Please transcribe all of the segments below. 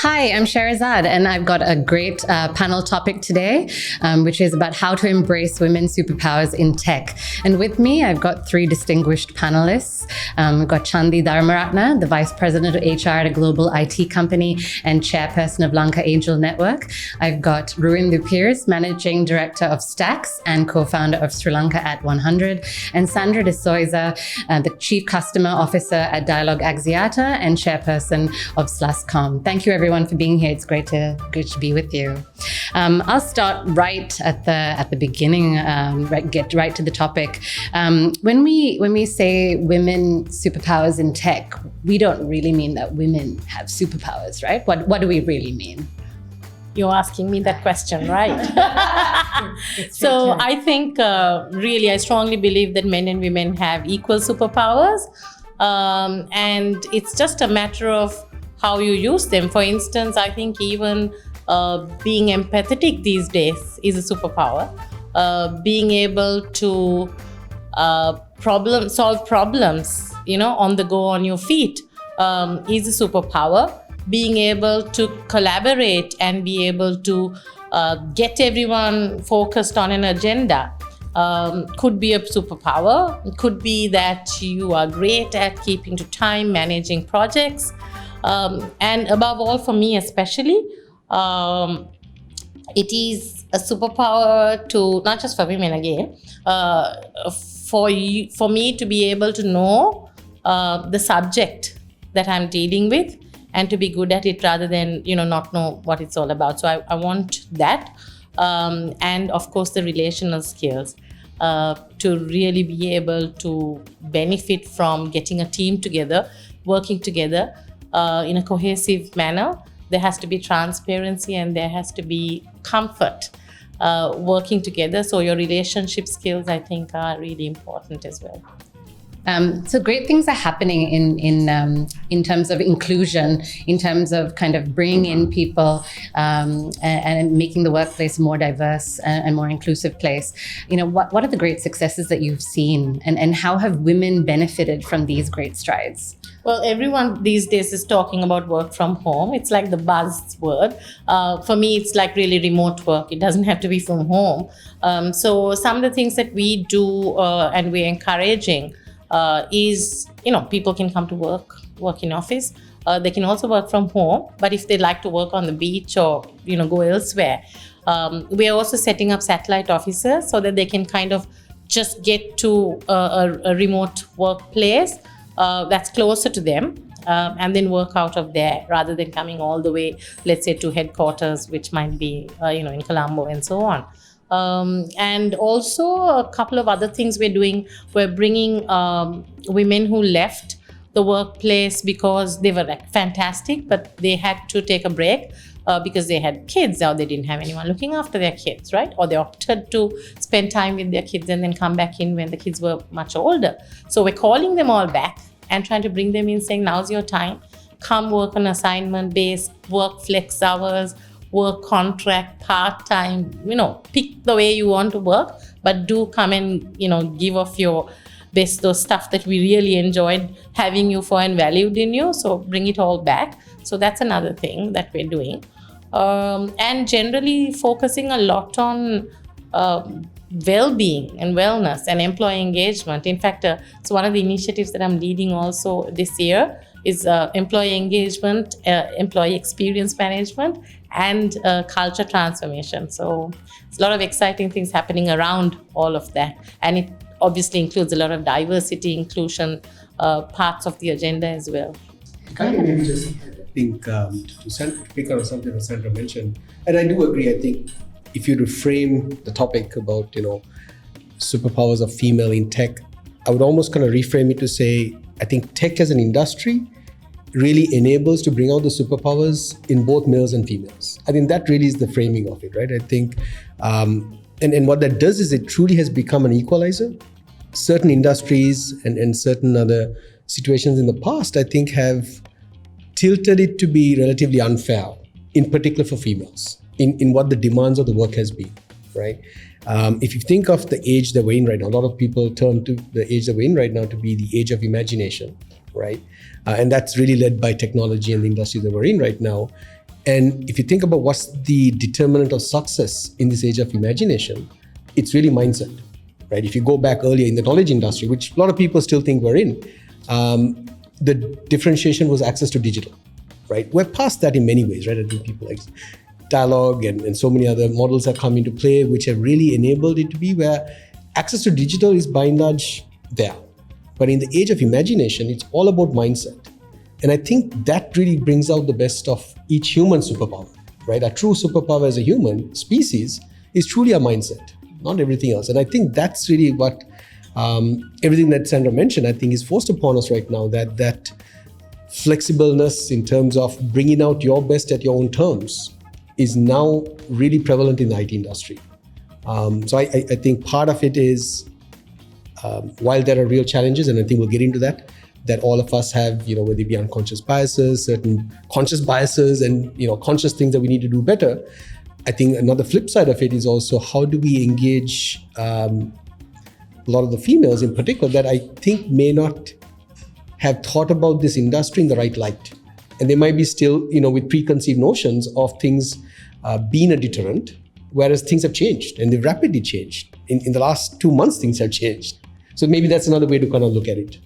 Hi, I'm Sherazad, and I've got a great panel topic today, which is about how to embrace women's superpowers in tech. And with me, I've got three distinguished panelists. We've got Chandi, the Vice President of HR at a global IT company and Chairperson of Lanka Angel Network. I've got Ruwindhu, Managing Director of Stax and co-founder of Sri Lanka at 100, and Sandra Zoysa, the Chief Customer Officer at Dialog Axiata and Chairperson of Sluscom. Thank you, everyone, for being here. It's great to be with you. I'll start right at the beginning, get right to the topic. When we say women superpowers in tech, we don't really mean that women have superpowers, right? What do we really mean? You're asking me that question, right? So I think really I strongly believe that men and women have equal superpowers, and it's just a matter of how you use them. For instance, I think even being empathetic these days is a superpower. Being able to solve problems, on the go, on your feet, is a superpower. Being able to collaborate and be able to get everyone focused on an agenda could be a superpower. It could be that you are great at keeping to time, managing projects. And above all, for me especially, it is a superpower to, not just for women again, for me to be able to know the subject that I'm dealing with and to be good at it rather than, not know what it's all about. So I want that. And of course, the relational skills to really be able to benefit from getting a team together, working together in a cohesive manner. There has to be transparency and there has to be comfort working together. So your relationship skills, I think, are really important as well. So great things are happening in terms of inclusion, in terms of kind of bringing in people and making the workplace more diverse and more inclusive place. What are the great successes that you've seen, and how have women benefited from these great strides? Well, everyone these days is talking about work from home. It's like the buzzword. For me, it's like really remote work. It doesn't have to be from home. So some of the things that we do and we're encouraging is, people can come to work in office. They can also work from home. But if they like to work on the beach or, go elsewhere, we are also setting up satellite offices so that they can kind of just get to a remote workplace that's closer to them and then work out of there rather than coming all the way, let's say, to headquarters, which might be, in Colombo and so on. And also a couple of other things we're doing. We're bringing women who left the workplace because they were fantastic, but they had to take a break because they had kids or they didn't have anyone looking after their kids, right? Or they opted to spend time with their kids and then come back in when the kids were much older. So we're calling them all back and trying to bring them in, saying, now's your time. Come work on assignment-based, work flex hours, work contract, part-time, pick the way you want to work, but do come and, give off your best, those stuff that we really enjoyed having you for and valued in you. So bring it all back. So that's another thing that we're doing. And generally focusing a lot on well-being and wellness and employee engagement. In fact, so one of the initiatives that I'm leading also this year is employee engagement, employee experience management, and culture transformation. So it's a lot of exciting things happening around all of that. And it obviously includes a lot of diversity, inclusion parts of the agenda as well. Can I maybe just think to pick up something that Sandra mentioned, and I do agree. I think if you reframe the topic about superpowers of female in tech, I would almost kind of reframe it to say, I think tech as an industry really enables to bring out the superpowers in both males and females. I think that really is the framing of it, right? I think, and what that does is it truly has become an equalizer. Certain industries and certain other situations in the past, I think, have tilted it to be relatively unfair, in particular for females, in what the demands of the work has been, right? If you think of the age that we're in right now, a lot of people turn to the age that we're in right now to be the age of imagination, right? And that's really led by technology and the industry that we're in right now. And if you think about what's the determinant of success in this age of imagination, it's really mindset, right? If you go back earlier in the knowledge industry, which a lot of people still think we're in, the differentiation was access to digital, right? We're past that in many ways, right? I think people like Dialog and so many other models have come into play, which have really enabled it to be where access to digital is by and large there. But in the age of imagination, it's all about mindset. And I think that really brings out the best of each human superpower, right? A true superpower as a human species is truly a mindset, not everything else. And I think that's really what everything that Sandra mentioned, I think is forced upon us right now, that flexibleness in terms of bringing out your best at your own terms is now really prevalent in the IT industry. So I think part of it is, while there are real challenges, and I think we'll get into that all of us have, whether it be unconscious biases, certain conscious biases, and, conscious things that we need to do better. I think another flip side of it is also how do we engage a lot of the females in particular that I think may not have thought about this industry in the right light. And they might be still, with preconceived notions of things being a deterrent, whereas things have changed and they've rapidly changed. In the last 2 months, things have changed. So maybe that's another way to kind of look at it.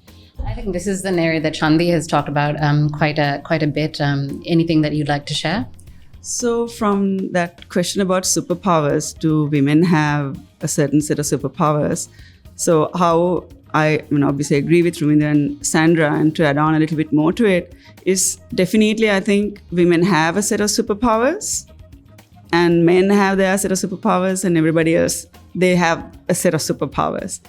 I think this is an area that Chandi has talked about quite a bit. Anything that you'd like to share? So from that question about superpowers, do women have a certain set of superpowers? So how I obviously agree with Ruwindhu and Sandra, and to add on a little bit more to it, is definitely I think women have a set of superpowers and men have their set of superpowers, and everybody else, they have a set of superpowers.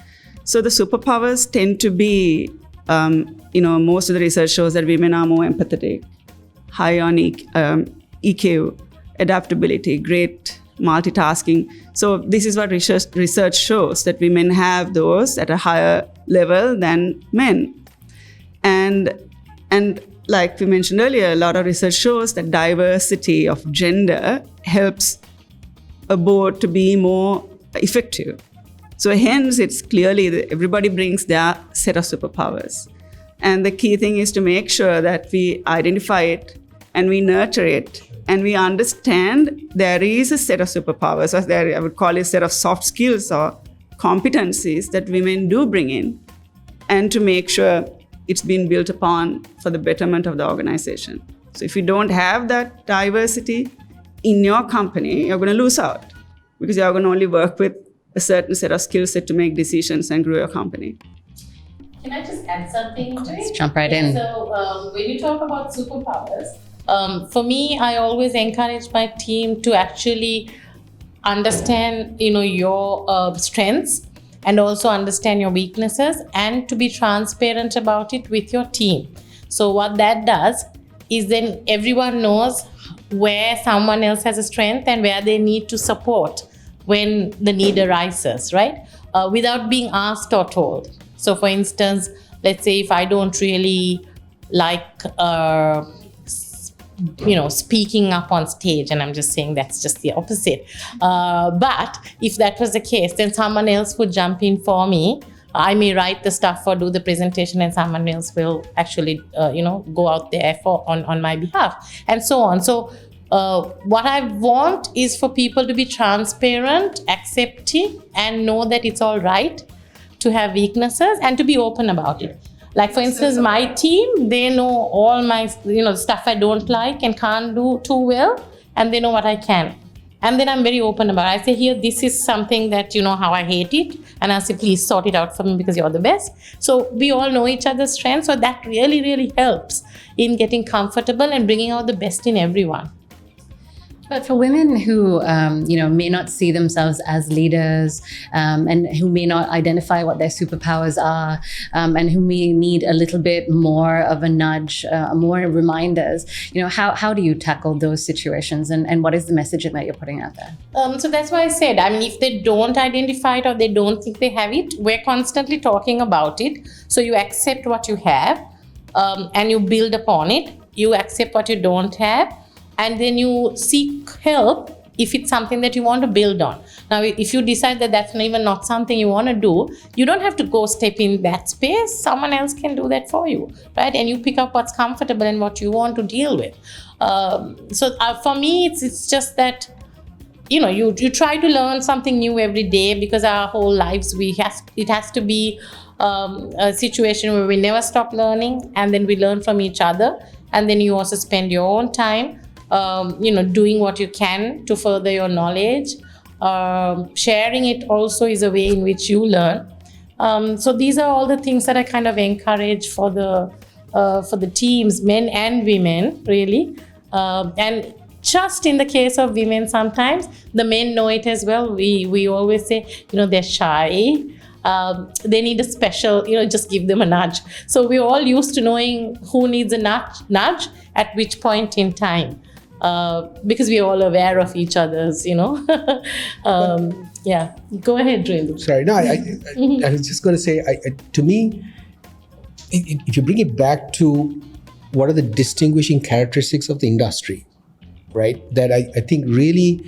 So the superpowers tend to be, most of the research shows that women are more empathetic, high on EQ, adaptability, great multitasking. So this is what research shows, that women have those at a higher level than men. And like we mentioned earlier, a lot of research shows that diversity of gender helps a board to be more effective. So hence, it's clearly that everybody brings their set of superpowers. And the key thing is to make sure that we identify it and we nurture it and we understand there is a set of superpowers, or I would call it a set of soft skills or competencies that women do bring in, and to make sure it's been built upon for the betterment of the organization. So if you don't have that diversity in your company, you're going to lose out, because you're going to only work with a certain set of skill set to make decisions and grow your company. Can I just add something to it? Let's jump right in. So when you talk about superpowers, for me, I always encourage my team to actually understand, your strengths and also understand your weaknesses, and to be transparent about it with your team. So what that does is then everyone knows where someone else has a strength and where they need to support when the need arises, right? Without being asked or told. So for instance, let's say if I don't really like, speaking up on stage, and I'm just saying that's just the opposite. But if that was the case, then someone else would jump in for me. I may write the stuff or do the presentation, and someone else will actually, go out there on my behalf, and so on. So what I want is for people to be transparent, accepting, and know that it's all right to have weaknesses and to be open about it. Like for instance, my team, they know all my, stuff I don't like and can't do too well, and they know what I can. And then I'm very open about it. I say, here, this is something that, how I hate it. And I say, please sort it out for me because you're the best. So we all know each other's strengths. So that really, really helps in getting comfortable and bringing out the best in everyone. But for women who, may not see themselves as leaders, and who may not identify what their superpowers are, and who may need a little bit more of a nudge, more reminders, how do you tackle those situations, and what is the messaging that you're putting out there? So that's why I said, if they don't identify it or they don't think they have it, we're constantly talking about it. So you accept what you have, and you build upon it. You accept what you don't have, and then you seek help if it's something that you want to build on. Now, if you decide that that's even not something you want to do, you don't have to go step in that space. Someone else can do that for you, right? And you pick up what's comfortable and what you want to deal with. For me, it's just that, you try to learn something new every day, because our whole lives it has to be a situation where we never stop learning, and then we learn from each other, and then you also spend your own time doing what you can to further your knowledge. Sharing it also is a way in which you learn. So these are all the things that I kind of encourage for the teams, men and women, really. And just in the case of women, sometimes the men know it as well. We always say, they're shy. They need a special, just give them a nudge. So we're all used to knowing who needs a nudge at which point in time, because we're all aware of each other's, Yeah, go ahead, Ruwindhu. Sorry, no, I was just going to say, to me, if you bring it back to what are the distinguishing characteristics of the industry, right, that I think really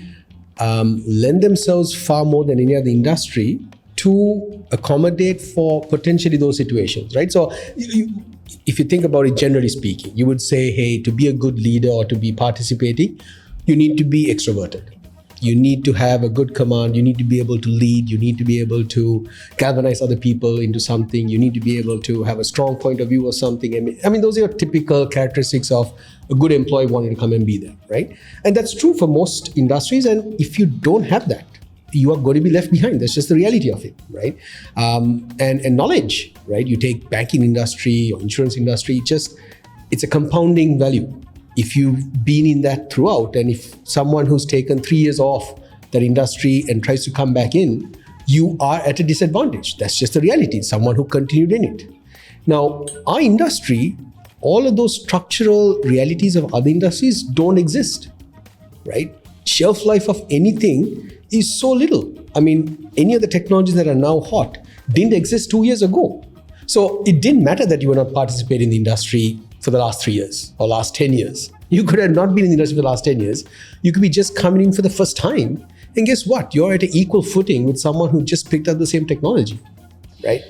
lend themselves far more than any other industry to accommodate for potentially those situations, right? So if you think about it, generally speaking, you would say, hey, to be a good leader or to be participating, you need to be extroverted. You need to have a good command. You need to be able to lead. You need to be able to galvanize other people into something. You need to be able to have a strong point of view or something. I mean, those are your typical characteristics of a good employee wanting to come and be there, right? And that's true for most industries. And if you don't have that, you are going to be left behind. That's just the reality of it, right? And knowledge, right? You take banking industry or insurance industry, it's a compounding value. If you've been in that throughout, and if someone who's taken 3 years off that industry and tries to come back in, you are at a disadvantage. That's just the reality. Someone who continued in it. Now, our industry, all of those structural realities of other industries don't exist, right? Shelf life of anything is so little. I mean, any of the technologies that are now hot didn't exist 2 years ago. So it didn't matter that you were not participating in the industry for the last 3 years or last 10 years. You could have not been in the industry for the last 10 years. You could be just coming in for the first time. And guess what? You're at an equal footing with someone who just picked up the same technology, right?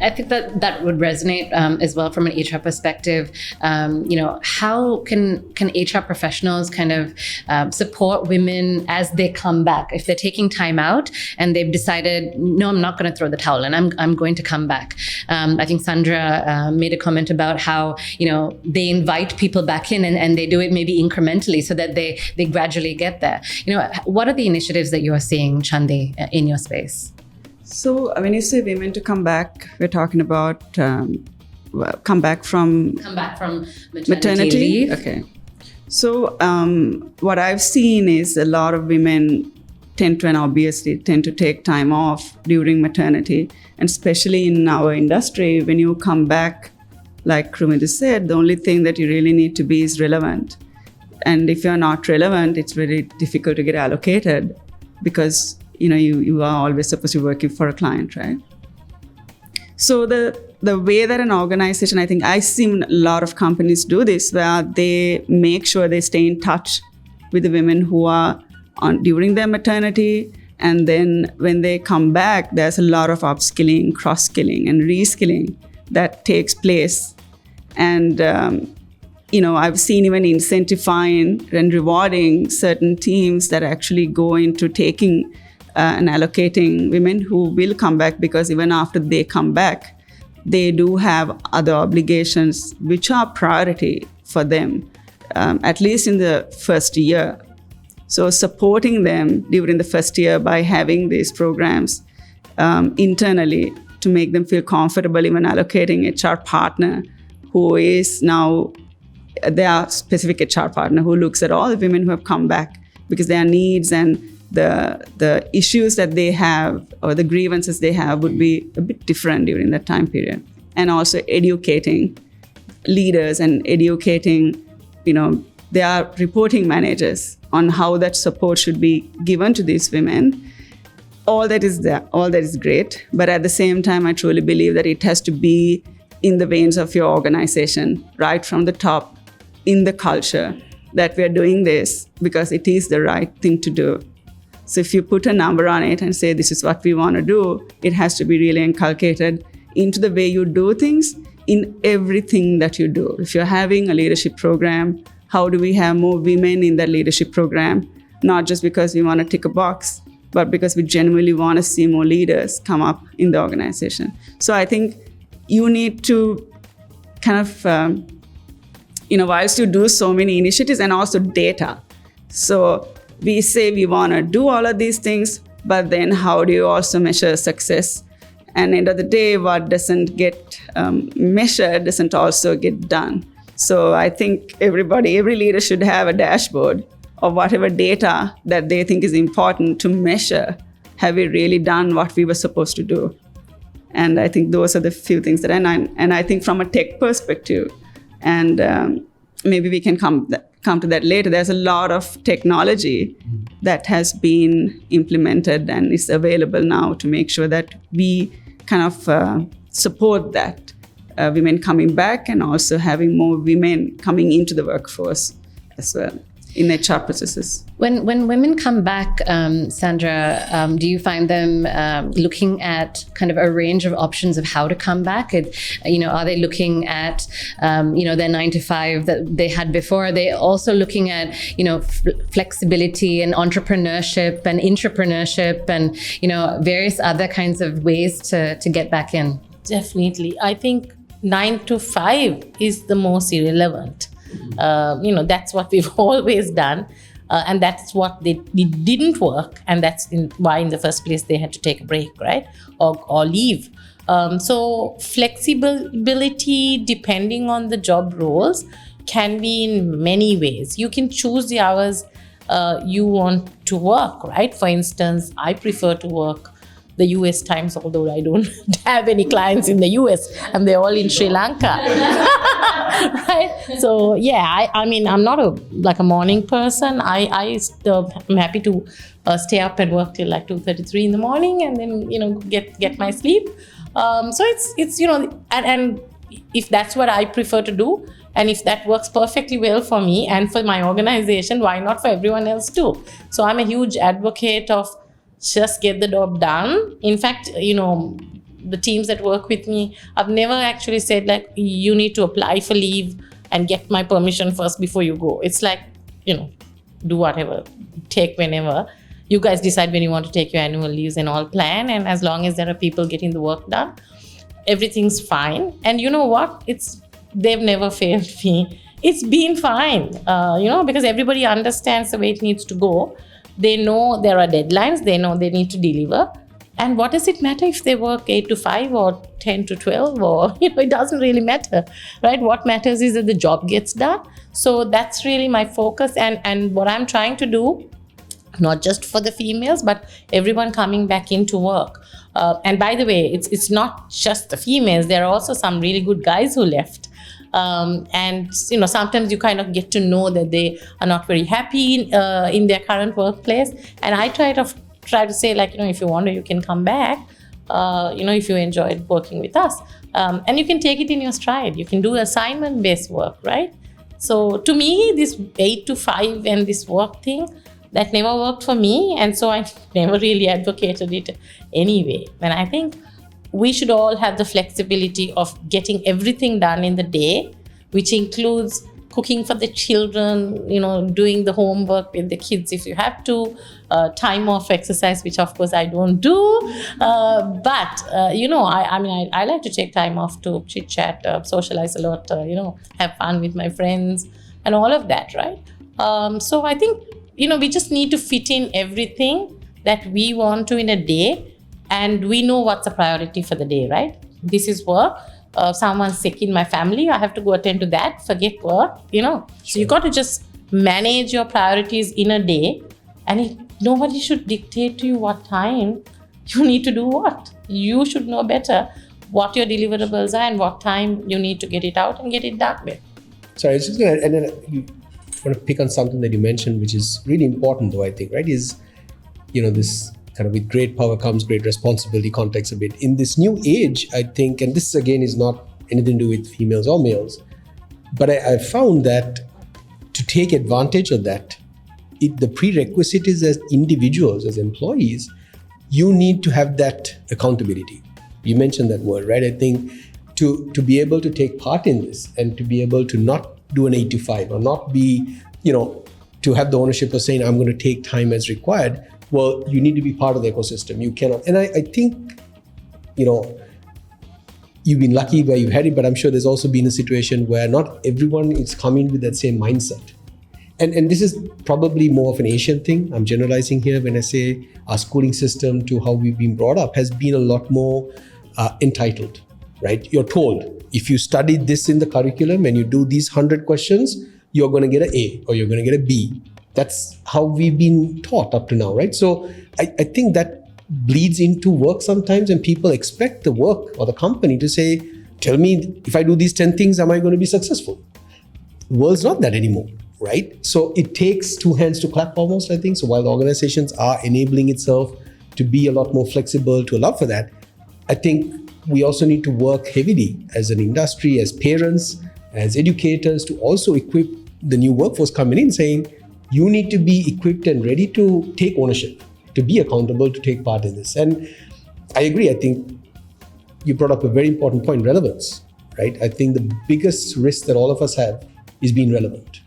I think that would resonate as well from an HR perspective. How can HR professionals kind of support women as they come back? If they're taking time out and they've decided, no, I'm not going to throw the towel in, I'm going to come back. I think Sandra made a comment about how, they invite people back in and they do it maybe incrementally so that they gradually get there. What are the initiatives that you are seeing, Chandi, in your space? So when you say women to come back, we're talking about come back from maternity leave. Okay. So what I've seen is a lot of women tend to take time off during maternity, and especially in our industry, when you come back, like Ruwindhu said, the only thing that you really need to be is relevant. And if you're not relevant, it's very difficult to get allocated, because you are always supposed to be working for a client, right? So the way that an organization, I think I've seen a lot of companies do this, where they make sure they stay in touch with the women who are during their maternity, and then when they come back, there's a lot of upskilling, cross-skilling, and reskilling that takes place. And I've seen even incentivizing and rewarding certain teams that actually go into taking and allocating women who will come back, because even after they come back, they do have other obligations which are priority for them, at least in the first year. So supporting them during the first year by having these programs internally to make them feel comfortable, even allocating HR partner who is now their specific HR partner who looks at all the women who have come back, because their needs and the issues that they have or the grievances they have would be a bit different during that time period. And also educating leaders and educating, their reporting managers on how that support should be given to these women. All that is there, all that is great. But at the same time, I truly believe that it has to be in the veins of your organization, right from the top, in the culture, that we're doing this because it is the right thing to do. So if you put a number on it and say, this is what we want to do, it has to be really inculcated into the way you do things in everything that you do. If you're having a leadership program, how do we have more women in the leadership program, not just because we want to tick a box, but because we genuinely want to see more leaders come up in the organization. So I think you need to kind of, whilst you do so many initiatives and also data. So we say we want to do all of these things, but then how do you also measure success? And end of the day, what doesn't get measured doesn't also get done. So I think every leader should have a dashboard of whatever data that they think is important to measure. Have we really done what we were supposed to do? And I think those are the few things that, and I think from a tech perspective, and maybe we can come to that later, there's a lot of technology that has been implemented and is available now to make sure that we kind of support that women coming back and also having more women coming into the workforce as well in HR processes. When women come back, Sandra, do you find them looking at kind of a range of options of how to come back? Are they looking at their 9 to 5 that they had before? Are they also looking at flexibility and entrepreneurship and intrapreneurship and various other kinds of ways to get back in? Definitely. I think 9 to 5 is the most irrelevant. That's what we've always done. And that's what it didn't work. And that's why in the first place they had to take a break, right? Or leave. So flexibility, depending on the job roles, can be in many ways. You can choose the hours you want to work, right? For instance, I prefer to work the US times, although I don't have any clients in the US and they're all in Sri Lanka. Right? So yeah, I'm not a morning person. I'm happy to stay up and work till like 2:33 in the morning and then get my sleep. So it's and if that's what I prefer to do, and if that works perfectly well for me and for my organization, why not for everyone else too? So I'm a huge advocate of just get the job done. In fact, the teams that work with me, I've never actually said like, you need to apply for leave and get my permission first before you go. It's like, do whatever, take whenever. You guys decide when you want to take your annual leaves and all plan. And as long as there are people getting the work done, everything's fine. And you know what? They've never failed me. It's been fine, because everybody understands the way it needs to go. They know there are deadlines. They know they need to deliver. And what does it matter if they work 8 to 5 or 10 to 12 or, it doesn't really matter, right? What matters is that the job gets done. So that's really my focus and what I'm trying to do, not just for the females, but everyone coming back into work. And by the way, it's not just the females. There are also some really good guys who left. And sometimes you kind of get to know that they are not very happy in their current workplace. And I try to say like, if you want to, you can come back, if you enjoyed working with us. And you can take it in your stride. You can do assignment-based work, right? So to me, this 8 to 5 and this work thing, that never worked for me. And so I never really advocated it anyway. And I think we should all have the flexibility of getting everything done in the day, which includes cooking for the children, doing the homework with the kids if you have to, time off exercise, which of course I don't do. But I like to take time off to chit chat, socialize a lot, have fun with my friends and all of that, right? So I think, we just need to fit in everything that we want to in a day. And we know what's a priority for the day, right? This is work. Someone's sick in my family, I have to go attend to that, forget work, So you got to just manage your priorities in a day. And nobody should dictate to you what time you need to do what. You should know better what your deliverables are and what time you need to get it out and get it done with. Sorry, I was just going to, and then you want to pick on something that you mentioned, which is really important though, I think, right? Is, this kind of with great power comes great responsibility context a bit. In this new age, I think, and this again is not anything to do with females or males, but I found that to take advantage of that, the prerequisite is as individuals, as employees, you need to have that accountability. You mentioned that word, right? I think to be able to take part in this and to be able to not do an 8 to 5 or not be, to have the ownership of saying, I'm going to take time as required. Well, you need to be part of the ecosystem. You cannot. And I think, you've been lucky where you've had it, but I'm sure there's also been a situation where not everyone is coming with that same mindset. And this is probably more of an Asian thing. I'm generalizing here when I say our schooling system to how we've been brought up has been a lot more entitled, right? You're told if you study this in the curriculum and you do these 100 questions, you're going to get an A or you're going to get a B. That's how we've been taught up to now, right? So I think that bleeds into work sometimes, and people expect the work or the company to say, tell me if I do these 10 things, am I going to be successful? The world's not that anymore, right? So it takes two hands to clap almost, I think. So while the organizations are enabling itself to be a lot more flexible to allow for that, I think we also need to work heavily as an industry, as parents, as educators, to also equip the new workforce coming in, saying, you need to be equipped and ready to take ownership, to be accountable, to take part in this. And I agree. I think you brought up a very important point, relevance, right? I think the biggest risk that all of us have is being relevant.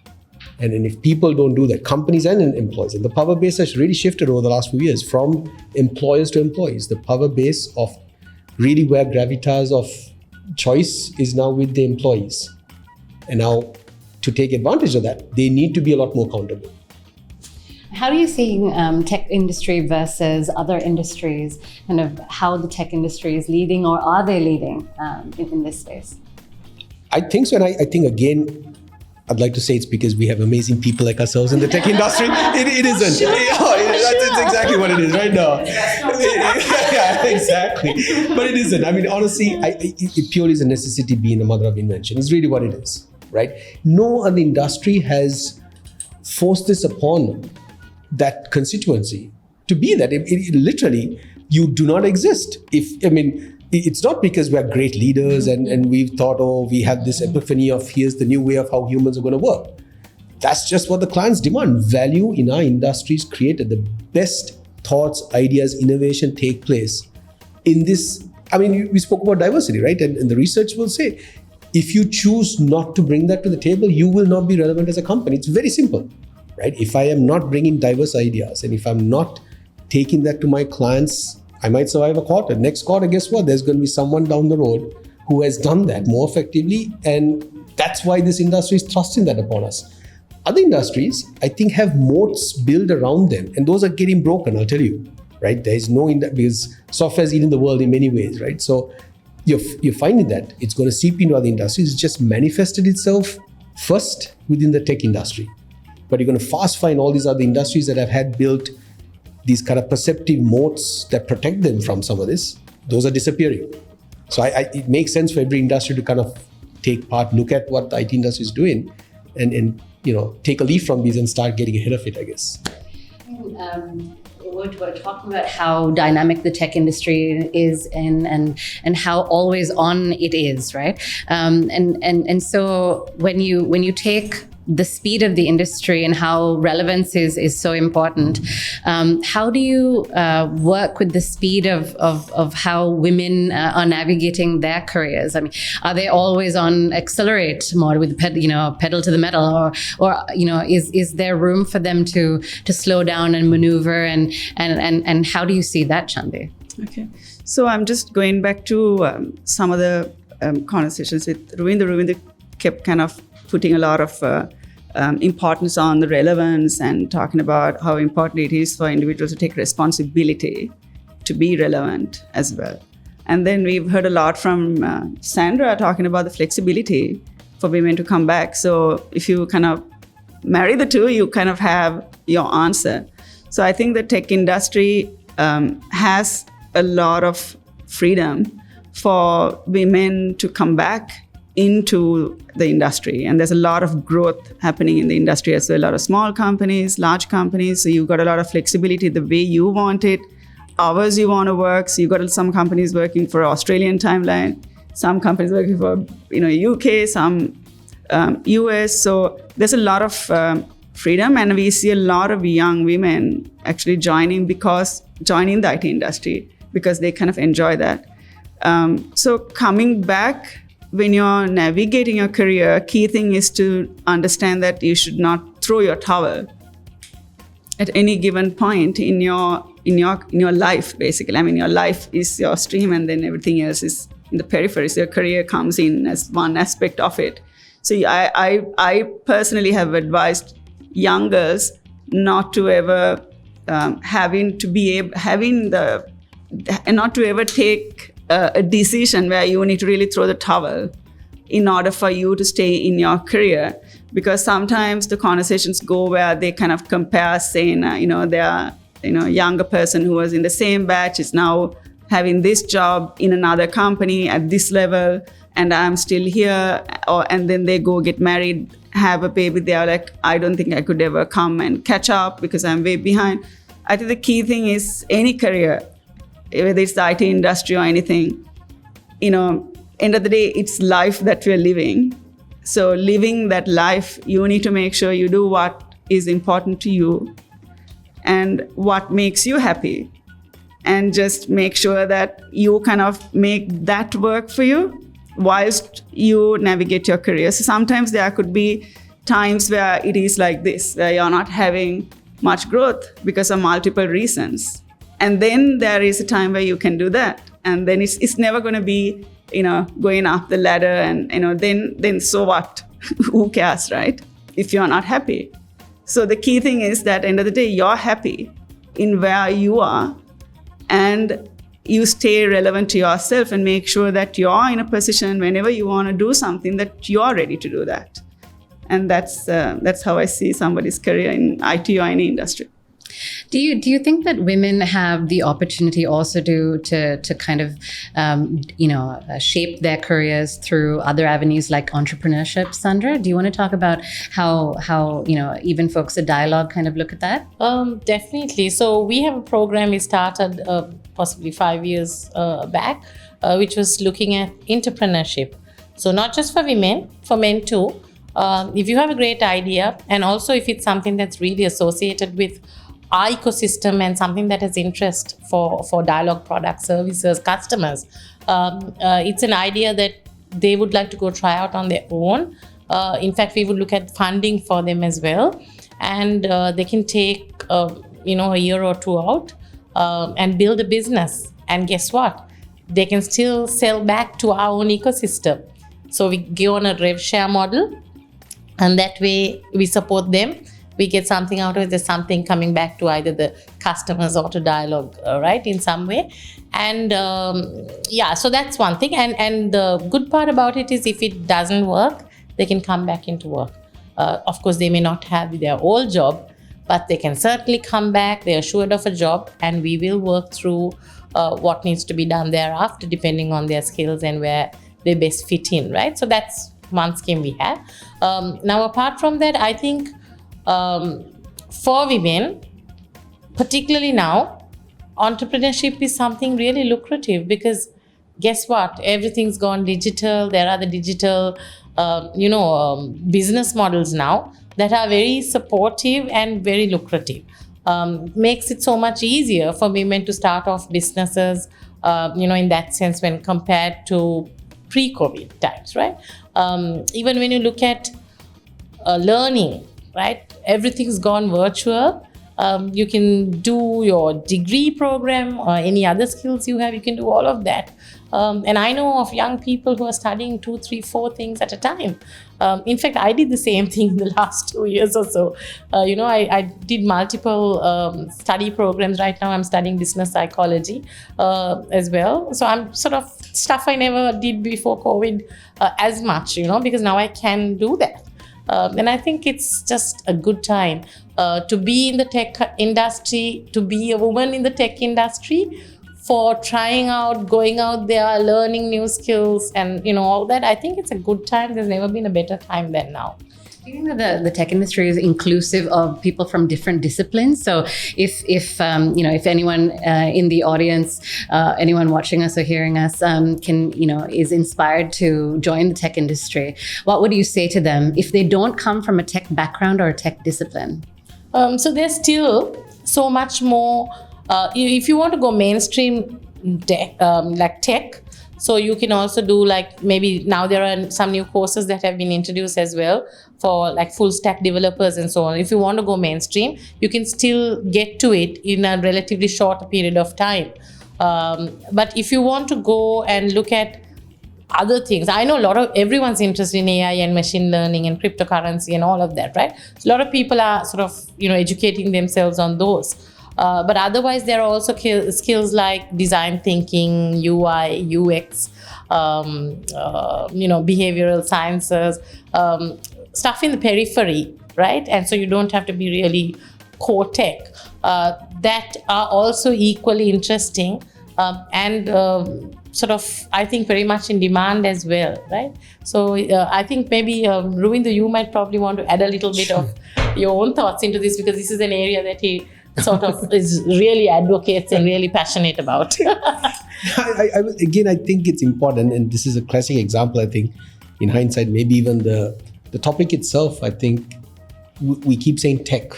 And if people don't do that, companies and employees, and the power base has really shifted over the last few years from employers to employees. The power base of really where gravitas of choice is now with the employees. And now to take advantage of that, they need to be a lot more accountable. How do you see tech industry versus other industries, kind of how the tech industry is leading, or are they leading in this space? I think so. And I think, again, I'd like to say it's because we have amazing people like ourselves in the tech industry. It isn't. That's exactly what it is right now. Yeah, exactly. But it isn't. I mean, honestly, it purely is a necessity being the mother of invention. It's really what it is, right? No other industry has forced this upon that constituency to be that. It literally, you do not exist. It's not because we're great leaders and we've thought, we have this epiphany of here's the new way of how humans are going to work. That's just what the clients demand. Value in our industries created. The best thoughts, ideas, innovation take place in this. We spoke about diversity, right? And the research will say, if you choose not to bring that to the table, you will not be relevant as a company. It's very simple, right? If I am not bringing diverse ideas and if I'm not taking that to my clients, I might survive a quarter. Next quarter, guess what? There's going to be someone down the road who has done that more effectively. And that's why this industry is thrusting that upon us. Other industries, I think, have moats built around them. And those are getting broken, I'll tell you, right? There is no, because software is eating the world in many ways, right? So you're finding that it's going to seep into other industries. It's just manifested itself first within the tech industry. But you're going to fast find all these other industries that have had built these kind of perceptive moats that protect them from some of this. Those are disappearing. So it makes sense for every industry to kind of take part, look at what the IT industry is doing, and take a leaf from these and start getting ahead of it, I guess. We're talking about how dynamic the tech industry is and how always on it is, right? And so when you take the speed of the industry and how relevance is so important, how do you work with the speed of how women are navigating their careers? Are they always on accelerate mode with pedal to the metal, or is there room for them to slow down and maneuver, and how do you see that, Chandi? Okay, so I'm just going back to some of the conversations with Ruwindhu. Ruwindhu kept kind of putting a lot of importance on the relevance and talking about how important it is for individuals to take responsibility to be relevant as well. And then we've heard a lot from Sandra talking about the flexibility for women to come back. So if you kind of marry the two, you kind of have your answer. So I think the tech industry has a lot of freedom for women to come back into the industry. And there's a lot of growth happening in the industry as well. A lot of small companies, large companies. So you've got a lot of flexibility the way you want it, hours you want to work. So you've got some companies working for Australian timeline, some companies working for UK, some US. So there's a lot of freedom, and we see a lot of young women actually joining the IT industry because they kind of enjoy that. So coming back when you're navigating your career, key thing is to understand that you should not throw your towel at any given point in your life, basically. I mean, your life is your stream, and then everything else is in the periphery. So your career comes in as one aspect of it. So I personally have advised young girls not to ever not to ever take a decision where you need to really throw the towel in order for you to stay in your career. Because sometimes the conversations go where they kind of compare, saying, younger person who was in the same batch is now having this job in another company at this level, and I'm still here. And then they go get married, have a baby. They are like, I don't think I could ever come and catch up because I'm way behind. I think the key thing is any career, whether it's the IT industry or anything, end of the day, it's life that we're living. So living that life, you need to make sure you do what is important to you and what makes you happy. And just make sure that you kind of make that work for you whilst you navigate your career. So sometimes there could be times where it is like this, where you're not having much growth because of multiple reasons. And then there is a time where you can do that. And then it's never going to be, going up the ladder and, then so what? Who cares, right? If you're not happy. So the key thing is that at the end of the day, you're happy in where you are, and you stay relevant to yourself and make sure that you're in a position whenever you want to do something that you're ready to do that. And that's how I see somebody's career in IT or any industry. Do you think that women have the opportunity also to kind of shape their careers through other avenues like entrepreneurship? Sandra, do you want to talk about how even folks at Dialog kind of look at that? Definitely. So we have a program we started possibly 5 years back, which was looking at entrepreneurship. So not just for women, for men too. If you have a great idea, and also if it's something that's really associated with our ecosystem and something that has interest for Dialog products, services, customers, it's an idea that they would like to go try out on their own. In fact, we would look at funding for them as well, and they can take a year or two out and build a business. And guess what? They can still sell back to our own ecosystem. So we go on a rev share model, and that way we support them. We get something out of it. There's something coming back to either the customers or to Dialog, right, in some way. And so that's one thing. And the good part about it is if it doesn't work, they can come back into work. Of course, they may not have their old job, but they can certainly come back. They're assured of a job, and we will work through what needs to be done thereafter, depending on their skills and where they best fit in, right? So that's one scheme we have. Now, apart from that, I think for women, particularly now, entrepreneurship is something really lucrative because guess what? Everything's gone digital. There are the digital, business models now that are very supportive and very lucrative. Makes it so much easier for women to start off businesses, in that sense when compared to pre-COVID times, right? Even when you look at learning, right? Everything's gone virtual. You can do your degree program or any other skills you have. You can do all of that. And I know of young people who are studying 2, 3, 4 things at a time. In fact, I did the same thing in the last 2 years or so. I did multiple study programs. Right now, I'm studying business psychology as well. So I'm sort of stuff I never did before COVID as much, because now I can do that. And I think it's just a good time to be in the tech industry, to be a woman in the tech industry, for trying out, going out there, learning new skills and, all that. I think it's a good time. There's never been a better time than now. Do you think that the tech industry is inclusive of people from different disciplines? So if anyone in the audience, anyone watching us or hearing us is inspired to join the tech industry, what would you say to them if they don't come from a tech background or a tech discipline? So there's still so much more. If you want to go mainstream tech, So you can also do like, maybe now there are some new courses that have been introduced as well for like full stack developers and so on. If you want to go mainstream, you can still get to it in a relatively short period of time. But if you want to go and look at other things, I know everyone's interested in AI and machine learning and cryptocurrency and all of that, right? So a lot of people are sort of, educating themselves on those. But otherwise, there are also skills like design thinking, UI, UX, behavioral sciences, stuff in the periphery, right? And so you don't have to be really core tech. That are also equally interesting and sort of, I think, very much in demand as well, right? So I think maybe Ruwindhu, you might probably want to add a little bit of your own thoughts into this, because this is an area that he sort of is really advocates and really passionate about. I think it's important, and this is a classic example. I think in hindsight, maybe even the topic itself, I think we keep saying tech,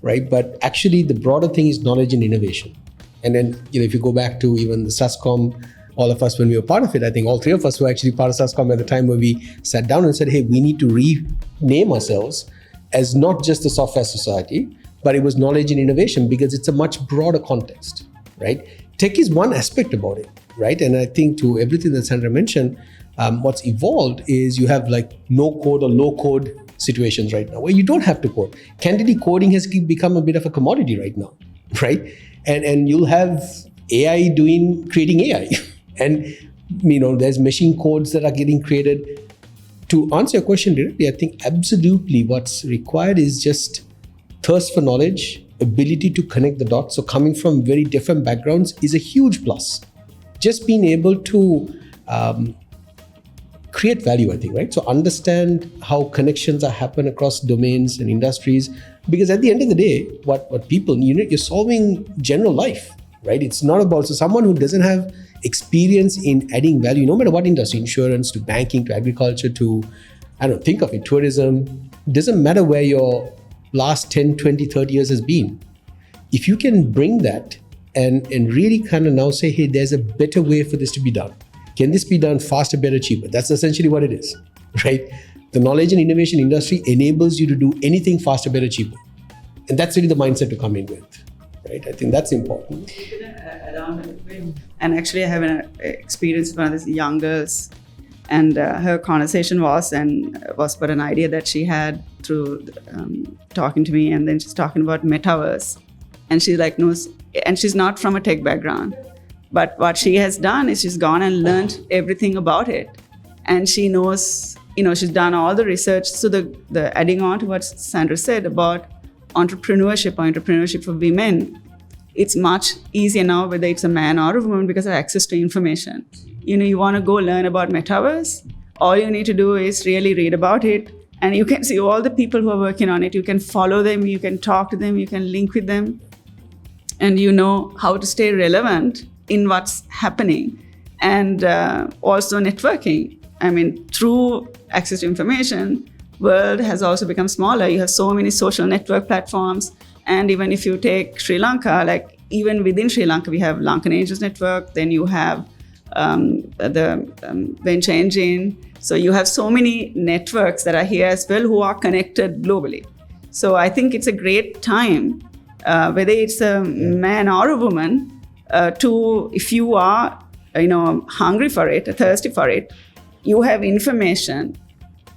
right? But actually the broader thing is knowledge and innovation. And then, if you go back to even the SASCOM, all of us, when we were part of it, I think all three of us were actually part of SASCOM at the time, where we sat down and said, hey, we need to rename ourselves as not just a software society, but it was knowledge and innovation, because it's a much broader context, right? Tech is one aspect about it, right? And I think to everything that Sandra mentioned, what's evolved is you have like no code or low code situations right now, where you don't have to code. Candidly, coding has become a bit of a commodity right now, right? And you'll have AI creating AI. And, there's machine codes that are getting created. To answer your question directly, I think absolutely what's required is just thirst for knowledge, ability to connect the dots. So coming from very different backgrounds is a huge plus. Just being able to create value, I think, right? So understand how connections are happen across domains and industries. Because at the end of the day, what people need, you're solving general life, right? It's not about, so someone who doesn't have experience in adding value, no matter what industry, insurance to banking to agriculture to, think of it, tourism, doesn't matter where your last 10, 20, 30 years has been. If you can bring that and really kind of now say, hey, there's a better way for this to be done. Can this be done faster, better, cheaper? That's essentially what it is, right? The knowledge and innovation industry enables you to do anything faster, better, cheaper. And that's really the mindset to come in with, right? I think that's important. And actually, I have an experience with one of these young girls, and her conversation was but an idea that she had through talking to me, and then she's talking about metaverse. And she's like, no, and she's not from a tech background. But what she has done is she's gone and learned everything about it. And she knows, she's done all the research. So the adding on to what Sandra said about entrepreneurship for women, it's much easier now, whether it's a man or a woman, because of access to information. You want to go learn about metaverse, all you need to do is really read about it. And you can see all the people who are working on it. You can follow them, you can talk to them, you can link with them. And you know how to stay relevant in what's happening. And also networking. I mean, through access to information, world has also become smaller. You have so many social network platforms. And even if you take Sri Lanka, like even within Sri Lanka, we have Lankan Angels Network, then you have the Venture Engine. So you have so many networks that are here as well who are connected globally. So I think it's a great time, whether it's a man or a woman, if you are, hungry for it, thirsty for it, you have information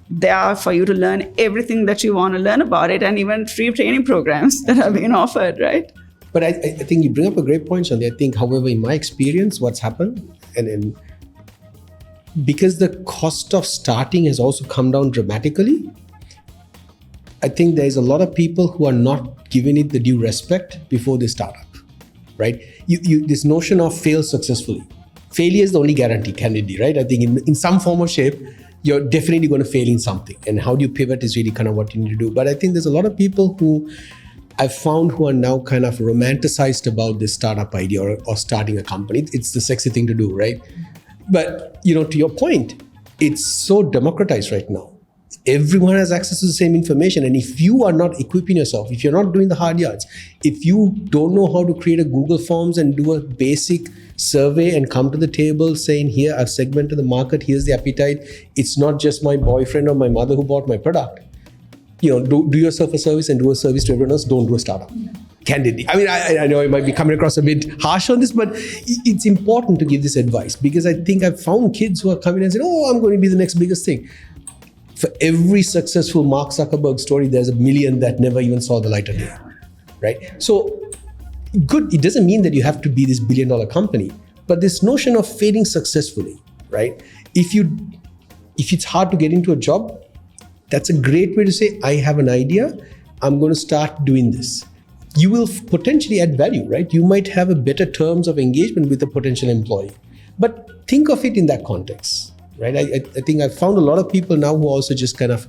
there for you to learn everything that you want to learn about it, and even free training programs that are being offered, right? But I think you bring up a great point, Chandi. I think, however, in my experience, what's happened, and because the cost of starting has also come down dramatically, I think there's a lot of people who are not giving it the due respect before they start up, right? This notion of fail successfully. Failure is the only guarantee, candidly, right? I think in some form or shape, you're definitely going to fail in something. And how do you pivot is really kind of what you need to do. But I think there's a lot of people who I've found who are now kind of romanticized about this startup idea or starting a company. It's the sexy thing to do, right? But, to your point, it's so democratized right now. everyone has access to the same information. And if you are not equipping yourself, if you're not doing the hard yards, if you don't know how to create a Google Forms and do a basic survey and come to the table saying, here, I've segmented the market, here's the appetite. It's not just my boyfriend or my mother who bought my product. Do yourself a service and do a service to everyone else. Don't do a startup. Candidly. I mean, I know I might be coming across a bit harsh on this, but it's important to give this advice, because I think I've found kids who are coming and saying, oh, I'm going to be the next biggest thing. For every successful Mark Zuckerberg story, there's a million that never even saw the light of day, right? So good, it doesn't mean that you have to be this billion-dollar company, but this notion of failing successfully, right? If it's hard to get into a job, that's a great way to say, I have an idea, I'm going to start doing this. You will potentially add value, right? You might have a better terms of engagement with a potential employee, but think of it in that context. Right, I think I've found a lot of people now who also just kind of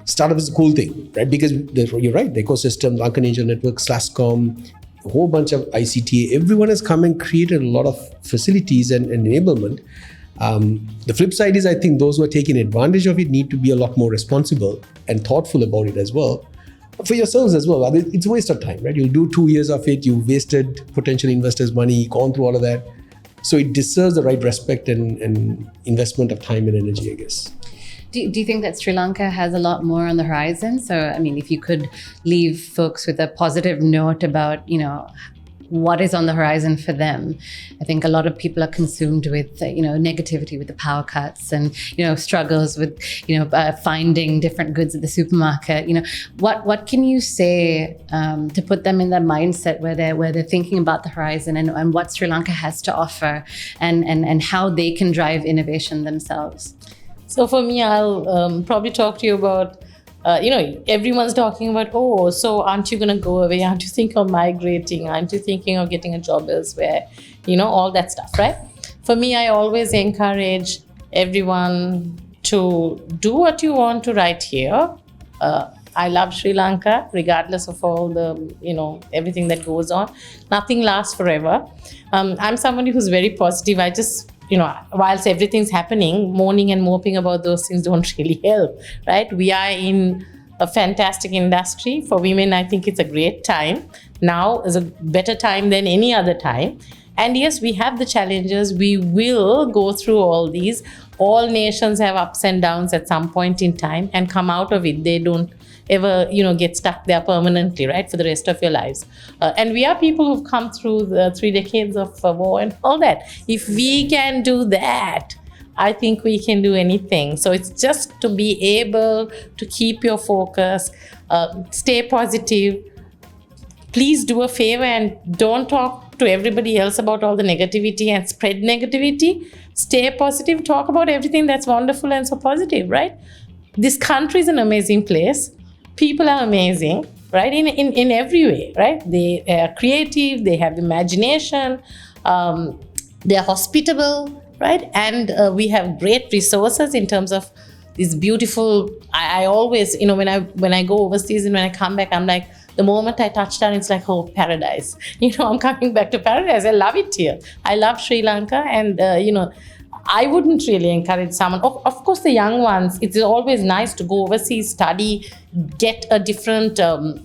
startup is a cool thing, right? Because you're right, the ecosystem, Lanka Angel Network, Slash.com, a whole bunch of ICT, everyone has come and created a lot of facilities and enablement. The flip side is, I think those who are taking advantage of it need to be a lot more responsible and thoughtful about it as well. For yourselves as well, it's a waste of time, right? You'll do 2 years of it, you've wasted potential investors' money, gone through all of that. So it deserves the right respect and investment of time and energy, I guess. Do you think that Sri Lanka has a lot more on the horizon? So, I mean, if you could leave folks with a positive note about, what is on the horizon for them. I think a lot of people are consumed with, negativity with the power cuts and, struggles with, finding different goods at the supermarket. What can you say to put them in that mindset where they're thinking about the horizon and what Sri Lanka has to offer and how they can drive innovation themselves? So for me, I'll probably talk to you about everyone's talking about, so aren't you going to go away? Aren't you thinking of migrating? Aren't you thinking of getting a job elsewhere? All that stuff, right? For me, I always encourage everyone to do what you want to right here. I love Sri Lanka, regardless of all the, everything that goes on. Nothing lasts forever. I'm somebody who's very positive. I just whilst everything's happening, moaning and moping about those things don't really help, right? We are in a fantastic industry. For women, I think it's a great time. Now is a better time than any other time. And yes, we have the challenges. We will go through all these. All nations have ups and downs at some point in time and come out of it. They don't ever, get stuck there permanently, right, for the rest of your lives. And we are people who've come through the 3 decades of war and all that. If we can do that, I think we can do anything. So it's just to be able to keep your focus, stay positive. Please do a favor and don't talk to everybody else about all the negativity and spread negativity. Stay positive, talk about everything that's wonderful and so positive, right? This country is an amazing place. People are amazing, right? In every way, right? They are creative, they have imagination, they're hospitable, right? And we have great resources in terms of these beautiful, I always, when I go overseas and when I come back, I'm like, the moment I touch down, it's like, oh, paradise. I'm coming back to paradise. I love it here. I love Sri Lanka. And, I wouldn't really encourage someone. Of course, the young ones, it's always nice to go overseas, study, get a different,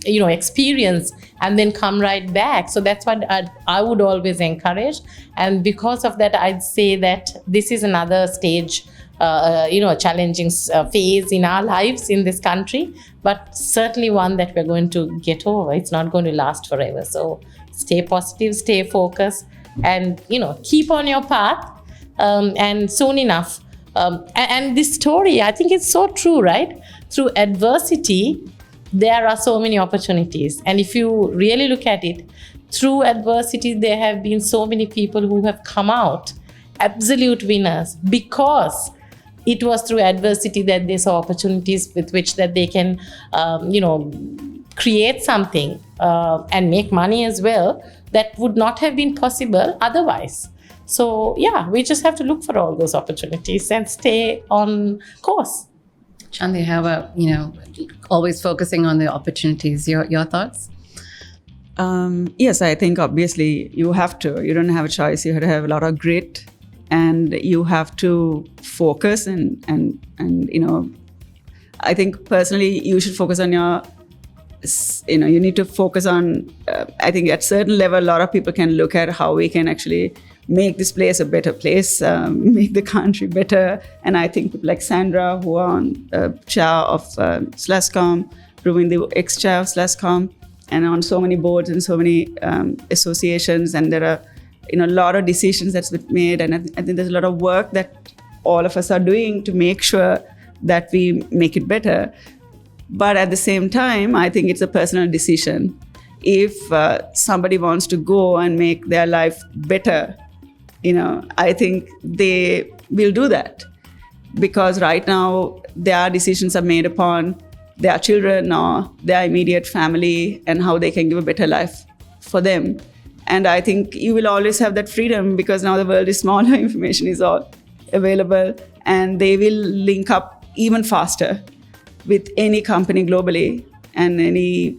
experience, and then come right back. So that's what I would always encourage. And because of that, I'd say that this is another stage, a challenging phase in our lives in this country, but certainly one that we're going to get over. It's not going to last forever. So stay positive, stay focused, and, keep on your path. And soon enough, and this story, I think it's so true, right? Through adversity, there are so many opportunities. And if you really look at it, through adversity, there have been so many people who have come out absolute winners because it was through adversity that they saw opportunities with which that they can, create something and make money as well that would not have been possible otherwise. So yeah, we just have to look for all those opportunities and stay on course. Chandi, how about, always focusing on the opportunities? Your thoughts? Yes, I think obviously you have to. You don't have a choice. You have to have a lot of grit, and you have to focus and I think personally you should focus on you need to focus on, I think at certain level, a lot of people can look at how we can actually make this place a better place, make the country better. And I think people like Sandra, who are on chair of SLASCOM, Ruwindhu, ex-chair of SLASCOM, and on so many boards and so many associations. And there are a lot of decisions that's been made. And I think there's a lot of work that all of us are doing to make sure that we make it better. But at the same time, I think it's a personal decision. If somebody wants to go and make their life better, I think they will do that. Because right now, their decisions are made upon their children or their immediate family and how they can give a better life for them. And I think you will always have that freedom because now the world is smaller, information is all available, and they will link up even faster with any company globally and any,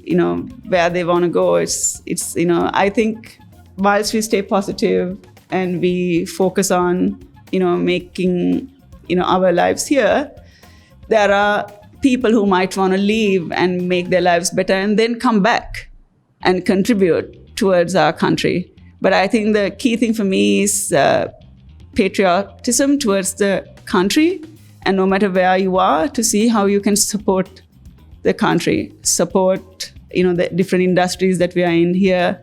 where they want to go. It's I think whilst we stay positive and we focus on, making, our lives here, there are people who might want to leave and make their lives better and then come back and contribute towards our country. But I think the key thing for me is patriotism towards the country, and no matter where you are, to see how you can support the country, support the different industries that we are in here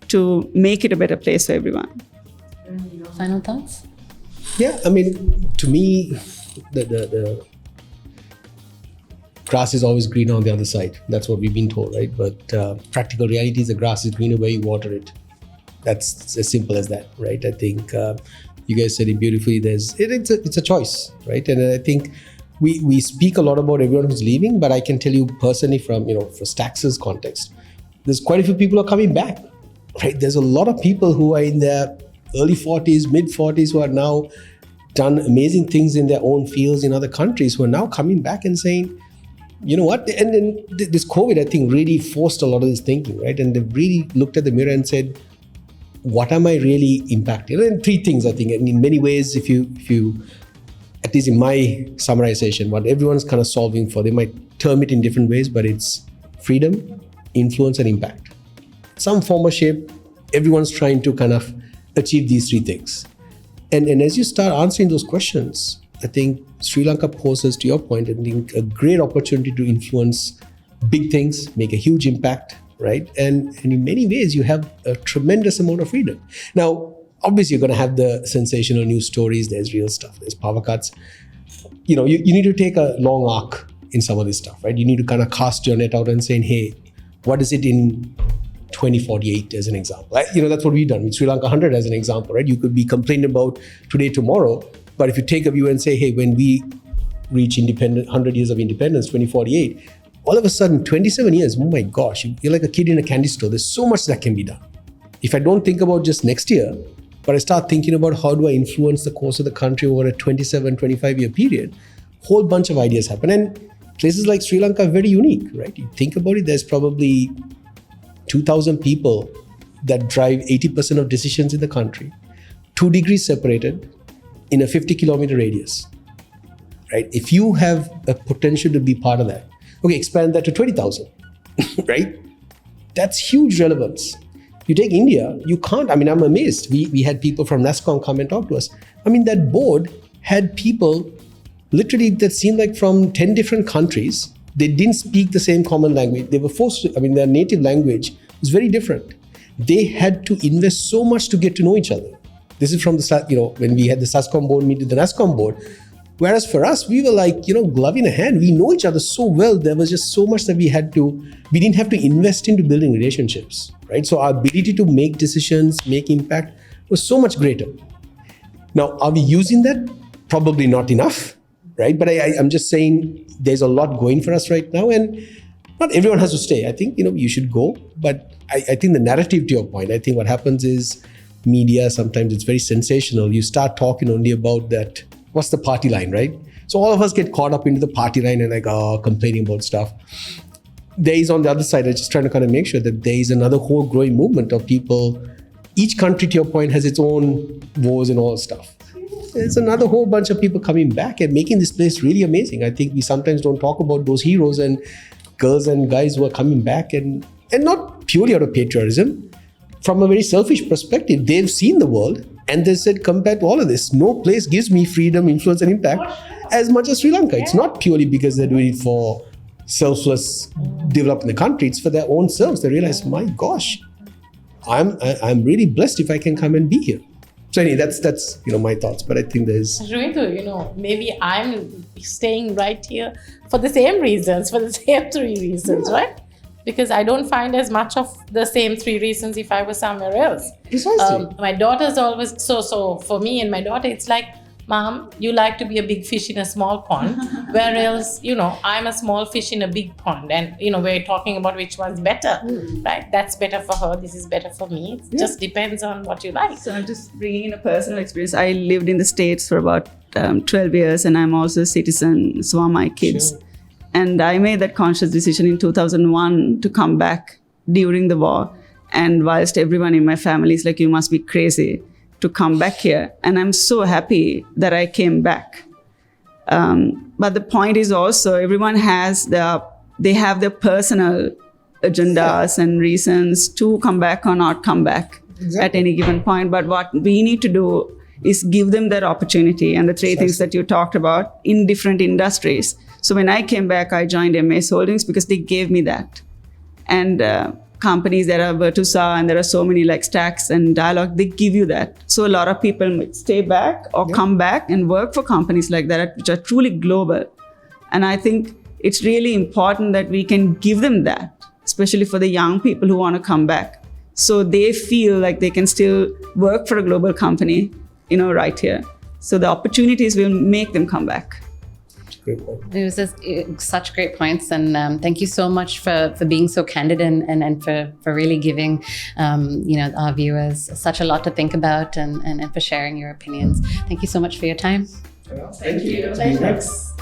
to make it a better place for everyone. Final thoughts? Yeah, I mean, to me, the grass is always greener on the other side. That's what we've been told, right? But practical reality is the grass is greener where you water it. That's as simple as that, right? I think you guys said it beautifully. It's a choice, right? And I think we speak a lot about everyone who's leaving, but I can tell you personally from, for Stax's context, there's quite a few people who are coming back, right? There's a lot of people who are in their early 40s, mid 40s who are now done amazing things in their own fields in other countries who are now coming back and saying, you know what? And then this COVID, I think, really forced a lot of this thinking, right? And they've really looked at the mirror and said, what am I really impacting? And three things, I think. And in many ways, if you, at least in my summarization, what everyone's kind of solving for, they might term it in different ways, but it's freedom, influence, and impact. Some form or shape, everyone's trying to kind of achieve these three things. And as you start answering those questions, I think Sri Lanka poses, to your point, I think a great opportunity to influence big things, make a huge impact, right? And in many ways, you have a tremendous amount of freedom. Now, obviously, you're going to have the sensational news stories. There's real stuff. There's power cuts. You need to take a long arc in some of this stuff, right? You need to kind of cast your net out and say, hey, what is it in 2048 as an example? That's what we've done with Sri Lanka 100 as an example, right? You could be complaining about today, tomorrow, but if you take a view and say, hey, when we reach 100 years of independence, 2048, all of a sudden, 27 years, oh my gosh, you're like a kid in a candy store. There's so much that can be done. If I don't think about just next year, but I start thinking about how do I influence the course of the country over a 27, 25-year period, whole bunch of ideas happen. And places like Sri Lanka are very unique, right? You think about it, there's probably 2,000 people that drive 80% of decisions in the country, 2 degrees separated in a 50-kilometer radius, right? If you have a potential to be part of that, okay, expand that to 20,000, right? That's huge relevance. You take India, you can't, I'm amazed. We had people from NASCOM come and talk to us. that board had people literally that seemed like from 10 different countries. They didn't speak the same common language. They were forced to, their native language was very different. They had to invest so much to get to know each other. This is from the, when we had the SASCOM board meet with the NASCOM board. Whereas for us, we were like, glove in a hand. We know each other so well. There was just so much that we didn't have to invest into building relationships, right? So our ability to make decisions, make impact was so much greater. Now, are we using that? Probably not enough, right? But I'm just saying there's a lot going for us right now, and not everyone has to stay. I think, you should go. But I think the narrative, to your point, I think what happens is media, sometimes it's very sensational. You start talking only about that. What's the party line, right? So all of us get caught up into the party line and complaining about stuff. There is on the other side, I'm just trying to kind of make sure that there is another whole growing movement of people. Each country, to your point, has its own woes and all stuff. there's another whole bunch of people coming back and making this place really amazing. I think we sometimes don't talk about those heroes and girls and guys who are coming back and not purely out of patriotism. From a very selfish perspective, they've seen the world and they said, compared to all of this, no place gives me freedom, influence and impact as much as Sri Lanka. It's not purely because they're doing it for selfless developing the country. It's for their own selves. They realize, my gosh, I'm really blessed if I can come and be here. So anyway, that's my thoughts. But I think there's Ruwindhu, maybe I'm staying right here for the same reasons, for the same 3 reasons, right? Because I don't find as much of the same 3 reasons if I was somewhere else. Precisely. My daughter's always so for me and my daughter, it's like, Mom, you like to be a big fish in a small pond, whereas, I'm a small fish in a big pond. And, we're talking about which one's better, right? That's better for her. This is better for me. It just depends on what you like. So I'm just bringing in a personal experience. I lived in the States for about 12 years and I'm also a citizen. So are my kids. Sure. And I made that conscious decision in 2001 to come back during the war. And whilst everyone in my family is like, you must be crazy to come back here. And I'm so happy that I came back. But the point is also everyone has they have their personal agendas and reasons to come back or not come back at any given point. But what we need to do is give them that opportunity and the 3 things that you talked about in different industries. So when I came back, I joined MS Holdings because they gave me that. And companies, there are Virtusa and there are so many like Stax and Dialog, they give you that. So a lot of people stay back or come back and work for companies like that, which are truly global. And I think it's really important that we can give them that, especially for the young people who want to come back. So they feel like they can still work for a global company, right here. So the opportunities will make them come back. It was just such great points, and thank you so much for being so candid and for really giving our viewers such a lot to think about and for sharing your opinions. Thank you so much for your time. Thank you. Thanks.